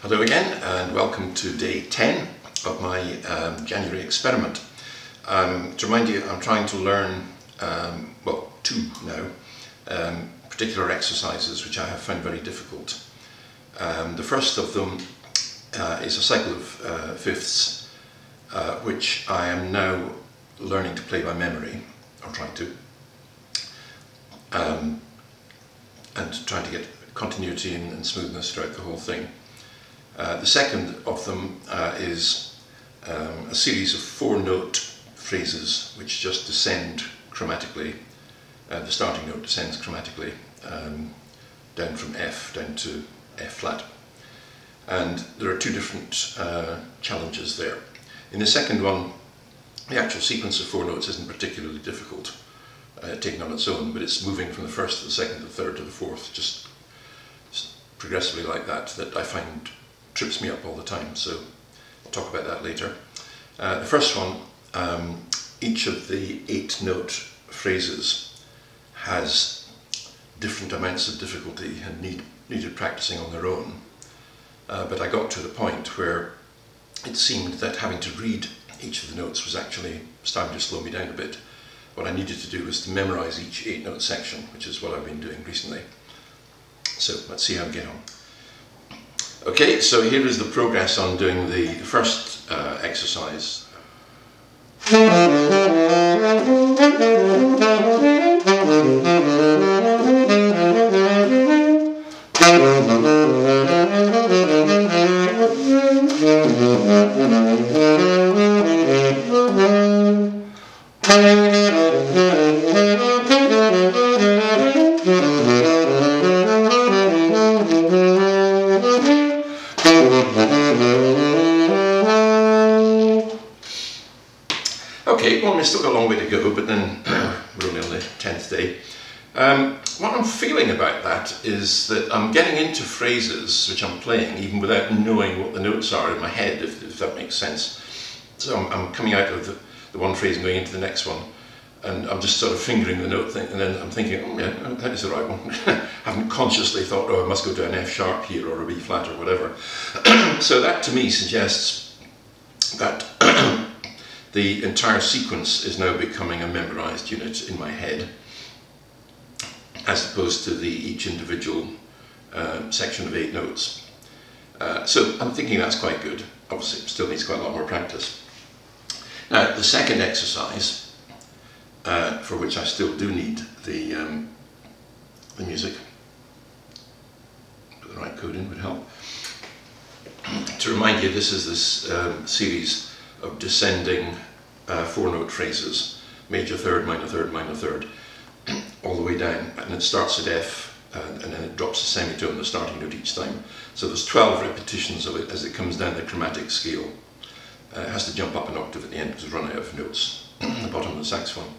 Hello again and welcome to day 10 of my January experiment. To remind you, I'm trying to learn, two now, particular exercises which I have found very difficult. The first of them is a cycle of fifths which I am now learning to play by memory, or trying to, and trying to get continuity and smoothness throughout the whole thing. The second of them is a series of 4-note phrases which just descend chromatically. The starting note descends chromatically down from F down to F flat. And there are two different challenges there. In the second one, the actual sequence of 4 notes isn't particularly difficult taken on its own, but it's moving from the first to the second to the third to the fourth, just progressively like that I find trips me up all the time, so I'll talk about that later. The first one, each of the 8-note phrases has different amounts of difficulty and needed practicing on their own. But I got to the point where it seemed that having to read each of the notes was actually starting to slow me down a bit. What I needed to do was to memorise each 8-note section, which is what I've been doing recently. So let's see how we get on. Okay, so here is the progress on doing the first exercise. Okay, well, we've still got a long way to go, but then we're only on the 10th day. What I'm feeling about that is that I'm getting into phrases which I'm playing even without knowing what the notes are in my head, if that makes sense. So I'm coming out of the one phrase and going into the next one, and I'm just sort of fingering the note thing, and then I'm thinking, oh yeah, that is the right one. I haven't consciously thought, oh, I must go to an F sharp here or a B flat or whatever. So that to me suggests that the entire sequence is now becoming a memorised unit in my head, as opposed to each individual section of 8 notes. So I'm thinking that's quite good. Obviously it still needs quite a lot more practice. Now the second exercise, for which I still do need the music, put the right code in would help. To remind you, this is this series of descending 4-note phrases, major third, minor third, minor third, all the way down, and it starts at F and then it drops a semitone, the starting note each time. So there's 12 repetitions of it as it comes down the chromatic scale. It has to jump up an octave at the end because it's run out of notes at the bottom of the saxophone.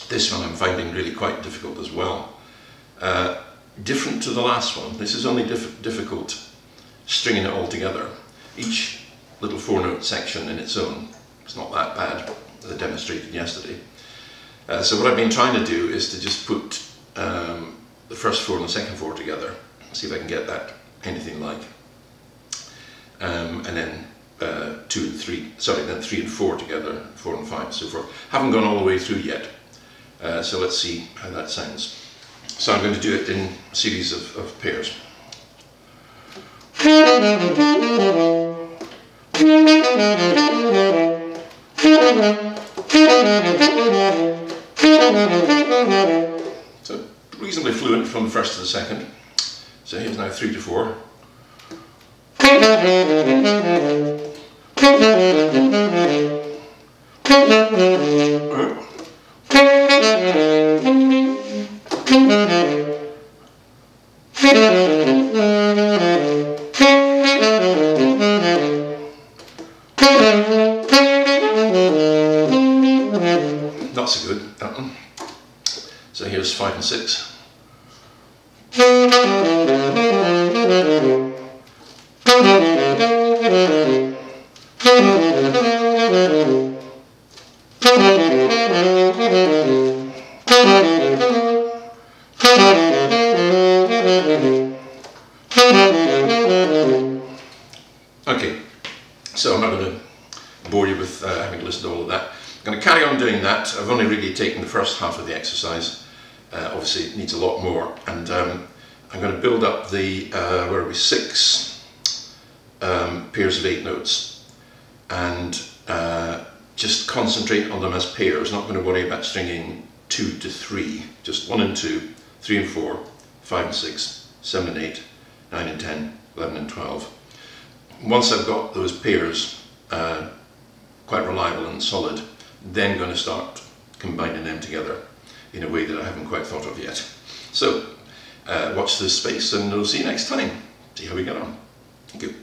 This one I'm finding really quite difficult as well. Different to the last one. This is only difficult stringing it all together. Each little 4-note section in its own. It's not that bad, as I demonstrated yesterday. So what I've been trying to do is to just put the first 4 and the second 4 together, see if I can get that anything like. And then 2 and 3, sorry, then 3 and 4 together, 4 and 5 and so forth. Haven't gone all the way through yet, so let's see how that sounds. So I'm going to do it in a series of pairs. So reasonably fluent from the first to the second. So here's now 3 to 4. Not so good, that one. So here's 5 and 6. listen to all of that. I'm going to carry on doing that. I've only really taken the first half of the exercise. Obviously it needs a lot more, and I'm going to build up the, 6 pairs of 8 notes, and just concentrate on them as pairs, not going to worry about stringing 2 to 3, just 1 and 2, 3 and 4, 5 and 6, 7 and 8, 9 and 10, 11 and 12. Once I've got those pairs quite reliable and solid, then going to start combining them together in a way that I haven't quite thought of yet. So watch this space, and we'll see you next time. See how we get on. Thank you.